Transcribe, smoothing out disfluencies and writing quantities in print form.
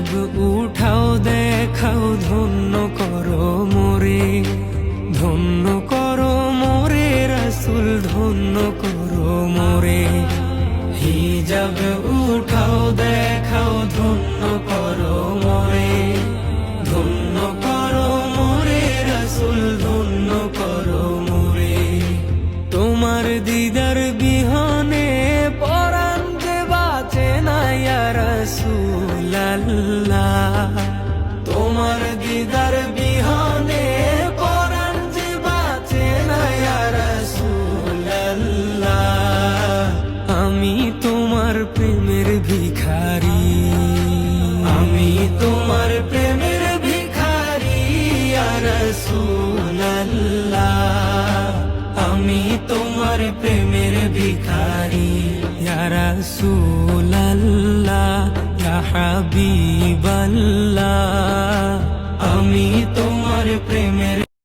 হিজাব উঠাও দেখাও ধন্য করো মোরে, ধন্য করো মোরে রাসূল, ধন্য করো মোরে। হিজাব উঠাও দেখাও ধন্য করো মোরে, ধন্য করো মোরে রাসূল, ধন্য করো মোরে। তোমার দিদার বিহনে পরাণ যে বাঁচে না ইয়া রাসূলাল্লাহ, তোমার দিদার বিহনে পরাণ যে বাঁচে না ইয়া রাসূলাল্লাহ। আমি তোমার প্রেমের ভিখারি, আমি তোমার প্রেমের ভিখারি ইয়া রাসূলাল্লাহ, আমি তোমার প্রেমের ভিখারি ইয়া রাসূলাল্লাহ, ইয়া হাবিবাল্লাহ। আমি তোমার প্রেমের